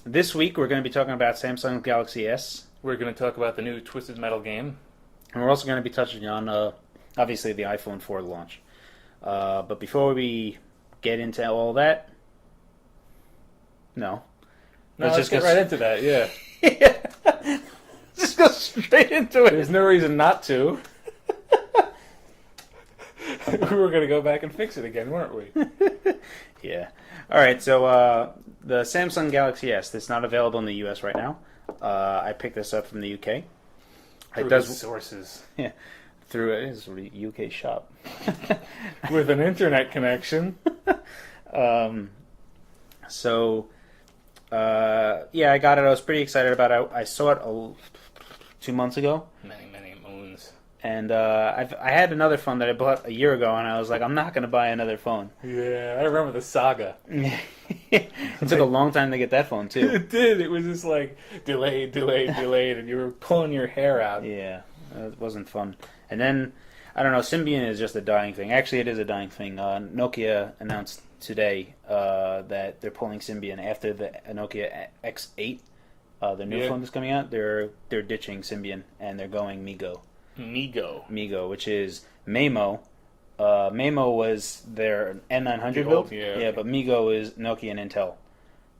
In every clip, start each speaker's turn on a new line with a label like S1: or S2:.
S1: This week we're going to be talking about Samsung Galaxy S,
S2: We're going to talk about the new Twisted Metal game.
S1: and we're also going to be touching on, obviously, the iPhone 4 launch. But before we get into all that, no.
S2: No, let's get right into that, yeah.
S1: Just go straight into it.
S2: There's no reason not to. We were going to go back and fix it again, weren't we?
S1: Yeah. All right, so the Samsung Galaxy S, it's not available in the US right now. I picked this up from the UK.
S2: Through his sources.
S1: Yeah, through his UK shop.
S2: With an internet connection.
S1: Yeah, I got it. I was pretty excited about it. I saw it 2 months ago.
S2: Many moons.
S1: And I had another phone that I bought a year ago, and I was like, I'm not going to buy another phone.
S2: Yeah, I remember the saga.
S1: It took a long time to get that phone, too.
S2: It did. It was just like delayed, and you were pulling your hair out.
S1: Yeah, it wasn't fun. And then, I don't know, Symbian is just a dying thing. Actually, it is a dying thing. Nokia announced today that they're pulling Symbian after the Nokia X8, the new phone that's coming out. They're ditching Symbian, and they're going Migo. Migo, which is Maimo. Maimo was their N900 build. Yeah, but Migo is Nokia and Intel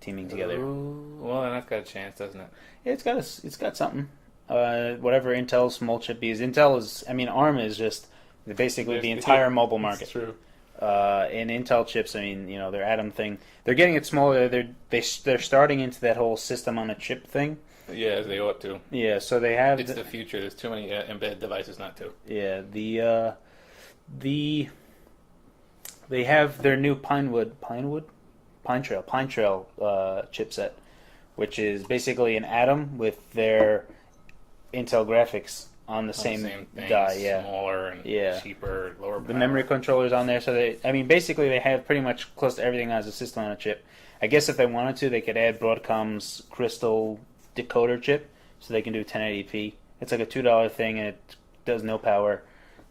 S1: teaming together.
S2: Ooh, well, that's got a chance, doesn't it?
S1: Yeah, it's got something. Whatever Intel's small chip is. Intel is, I mean, ARM is just basically the entire mobile market.
S2: It's true.
S1: In Intel chips, I mean, their Atom thing, they're getting it smaller. They're starting into that whole system on a chip thing.
S2: Yeah, as they ought to.
S1: Yeah, so they have.
S2: It's the future. There's too many embedded devices not to.
S1: Yeah, they have their new Pine Trail chipset, which is basically an Atom with their Intel graphics on the same
S2: thing,
S1: die. Yeah,
S2: smaller and cheaper, lower power.
S1: The memory controllers on there, so basically they have pretty much close to everything as a system on a chip. I guess if they wanted to, they could add Broadcom's Crystal decoder chip, so they can do 1080p. It's like a $2 thing, and it does no power.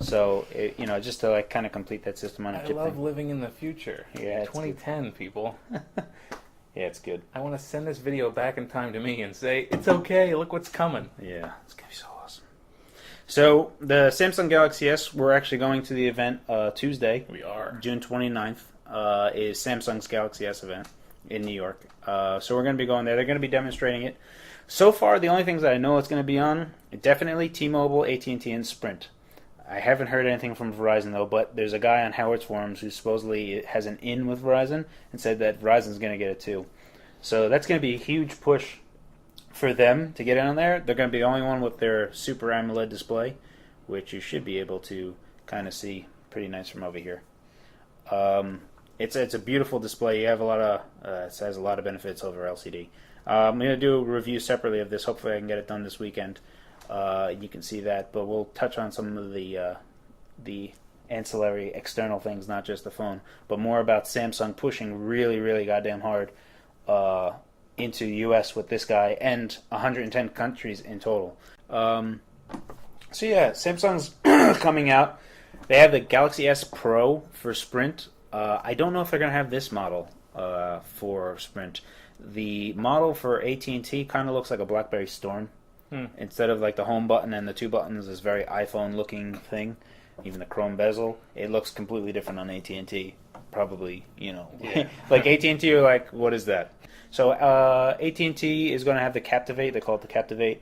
S1: So just to like kind of complete that system on a chip.
S2: I love living in the future.
S1: Yeah,
S2: 2010, people.
S1: Yeah, it's good.
S2: I want to send this video back in time to me and say, it's okay, look what's coming.
S1: Yeah, it's going to be so awesome. So, the Samsung Galaxy S, we're actually going to the event Tuesday.
S2: We are.
S1: June 29th is Samsung's Galaxy S event in New York. So we're going to be going there. They're going to be demonstrating it. So far, the only things that I know it's going to be on, definitely T-Mobile, AT&T, and Sprint. I haven't heard anything from Verizon, though, but there's a guy on Howard's forums who supposedly has an in with Verizon and said that Verizon's going to get it, too. So that's going to be a huge push for them to get in on there. They're going to be the only one with their Super AMOLED display, which you should be able to kind of see pretty nice from over here. It's a beautiful display. You have a lot of it has a lot of benefits over LCD. I'm going to do a review separately of this. Hopefully I can get it done this weekend. You can see that, but we'll touch on some of the ancillary external things, not just the phone, but more about Samsung pushing really, really goddamn hard into the U.S. with this guy and 110 countries in total. So yeah, Samsung's coming out. They have the Galaxy S Pro for Sprint. I don't know if they're going to have this model for Sprint. The model for AT&T kind of looks like a BlackBerry Storm. Instead of like the home button and the two buttons, this very iPhone-looking thing, even the chrome bezel, it looks completely different on AT&T. Probably, like AT&T are like, what is that? So AT&T is going to have the Captivate. They call it the Captivate.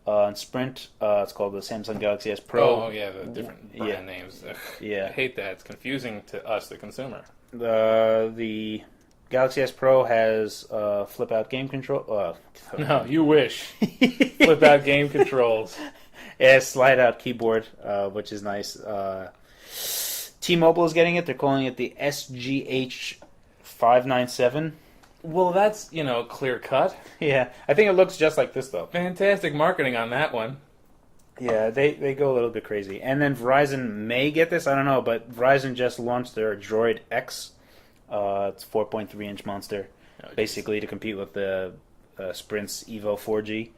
S1: And Sprint, it's called the Samsung Galaxy S Pro.
S2: Oh, yeah, the different brand names. Ugh,
S1: yeah.
S2: I hate that. It's confusing to us, the consumer.
S1: The Galaxy S Pro has flip-out game control.
S2: No, you wish. Flip-out game controls.
S1: Yeah, slide-out keyboard, which is nice. T-Mobile is getting it. They're calling it the SGH 597.
S2: Well, that's, clear cut.
S1: Yeah, I think it looks just like this, though.
S2: Fantastic marketing on that one.
S1: Yeah, they go a little bit crazy. And then Verizon may get this, I don't know, but Verizon just launched their Droid X. It's a 4.3-inch monster, basically to compete with the Sprint's Evo 4G.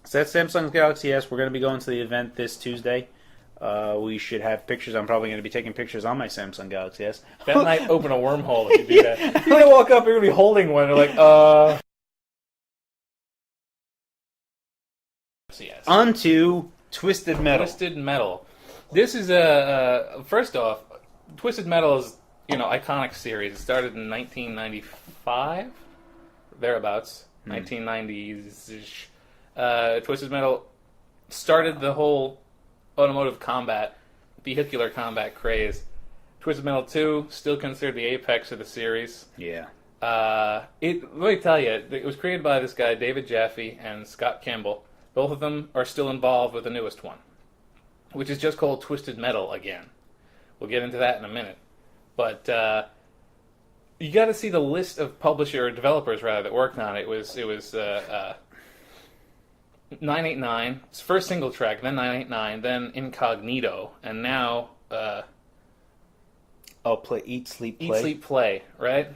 S1: So that's Samsung's Galaxy S. We're going to be going to the event this Tuesday. We should have pictures. I'm probably going to be taking pictures on my Samsung Galaxy S.
S2: That might open a wormhole if you do that. You're going to walk up, you're going to be holding one, and they're like,
S1: onto Twisted Metal.
S2: Twisted Metal. This is first off, Twisted Metal is iconic series. It started in 1995, thereabouts, 1990s. Twisted Metal started the whole automotive combat, vehicular combat craze. Twisted Metal 2 still considered the apex of the series.
S1: Yeah.
S2: Let me tell you, it was created by this guy David Jaffe and Scott Campbell. Both of them are still involved with the newest one, which is just called Twisted Metal again. We'll get into that in a minute. But you got to see the list of developers that worked on it. It was 989, its first single track, then 989, then Incognito, and now
S1: Play Eat Sleep Play.
S2: Eat Sleep Play, right?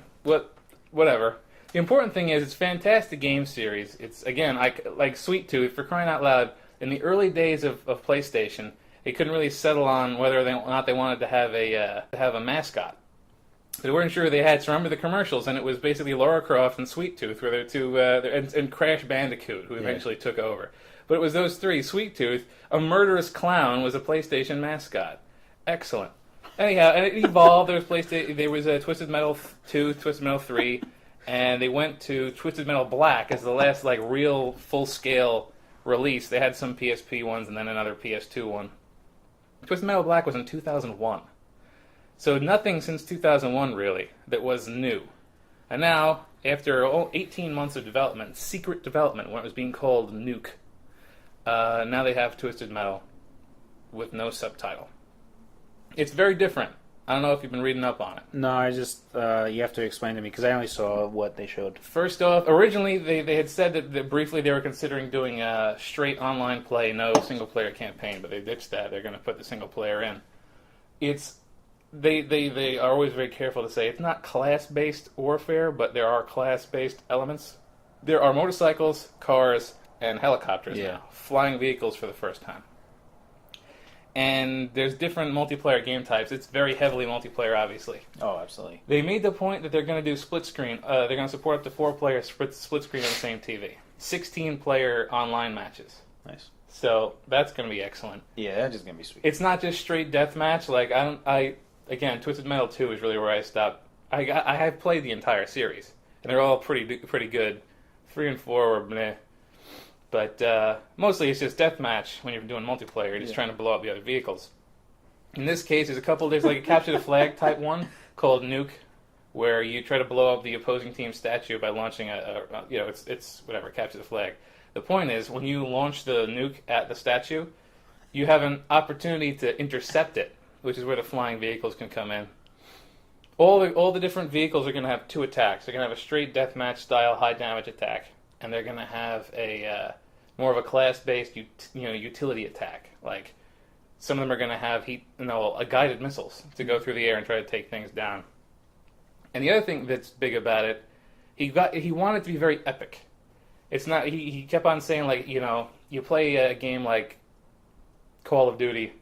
S2: Whatever. The important thing is it's a fantastic game series. It's again like Sweet Tooth, for crying out loud. In the early days of PlayStation, they couldn't really settle on whether or not they wanted to have a mascot. They weren't sure they had. So remember the commercials, and it was basically Lara Croft and Sweet Tooth, where they're two, and Crash Bandicoot, who eventually took over. But it was those three. Sweet Tooth, a murderous clown, was a PlayStation mascot. Excellent. Anyhow, and it evolved. There was Twisted Metal 2, Twisted Metal 3, and they went to Twisted Metal Black as the last real full-scale release. They had some PSP ones and then another PS2 one. Twisted Metal Black was in 2001. So nothing since 2001, really, that was new. And now, after 18 months of development, secret development, when it was being called Nuke, now they have Twisted Metal with no subtitle. It's very different. I don't know if you've been reading up on it.
S1: No, I just you have to explain to me because I only saw what they showed.
S2: First off, originally they had said that briefly they were considering doing a straight online play, no single player campaign, but they ditched that. They're going to put the single player in. They are always very careful to say it's not class-based warfare, but there are class-based elements. There are motorcycles, cars, and helicopters now, flying vehicles for the first time. And there's different multiplayer game types. It's very heavily multiplayer, obviously.
S1: Oh, absolutely.
S2: They made the point that they're going to do split screen. They're going to support up to 4 players split screen on the same TV. 16-player online matches.
S1: Nice.
S2: So that's going to be excellent.
S1: Yeah, that's just going to be sweet.
S2: It's not just straight deathmatch. Again, Twisted Metal 2 is really where I stopped. I have played the entire series, and they're all pretty good. 3 and 4 were meh. But mostly it's just deathmatch when you're doing multiplayer. You're just trying to blow up the other vehicles. In this case, there's like a capture the flag type one called Nuke, where you try to blow up the opposing team's statue by launching it's whatever, capture the flag. The point is, when you launch the nuke at the statue, you have an opportunity to intercept it, which is where the flying vehicles can come in. All the different vehicles are going to have 2 attacks. They're going to have a straight deathmatch style high damage attack, and they're going to have a more of a class-based utility attack. Like some of them are going to have guided missiles to go through the air and try to take things down. And the other thing that's big about it, he wanted it to be very epic. It's not. He kept on saying you play a game like Call of Duty,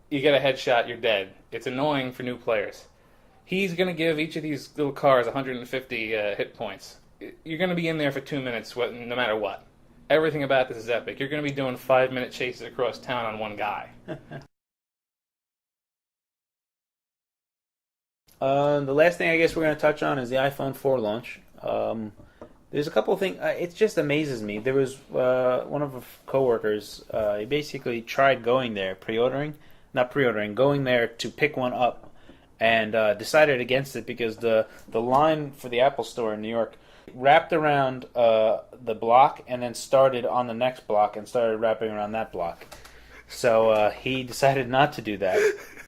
S2: you get a headshot, you're dead. It's annoying for new players. He's going to give each of these little cars 150 hit points. You're going to be in there for 2 minutes, no matter what. Everything about this is epic. You're going to be doing 5-minute chases across town on one guy.
S1: The last thing I guess we're going to touch on is the iPhone 4 launch. There's a couple of things. It just amazes me. There was one of our coworkers. He basically tried going there, going there to pick one up, and decided against it because the line for the Apple Store in New York wrapped around the block and then started on the next block and started wrapping around that block. So he decided not to do that.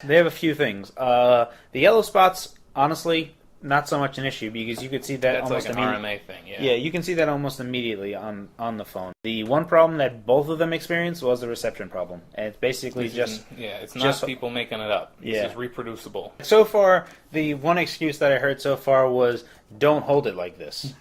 S1: They have a few things. The yellow spots, honestly, not so much an issue because you could see that
S2: that's
S1: almost
S2: like an RMA thing.
S1: Yeah, you can see that almost immediately on the phone. The one problem that both of them experienced was the reception problem, and it's basically
S2: it's not people making it up. It's just reproducible.
S1: So far, the one excuse that I heard so far was don't hold it like this.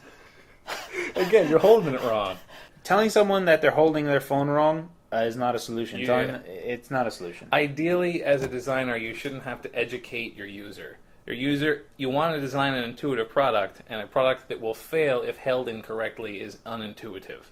S2: Again, you're holding it wrong.
S1: Telling someone that they're holding their phone wrong is not a solution. It's not a solution.
S2: Ideally, as a designer, you shouldn't have to educate your user. You want to design an intuitive product, and a product that will fail if held incorrectly is unintuitive.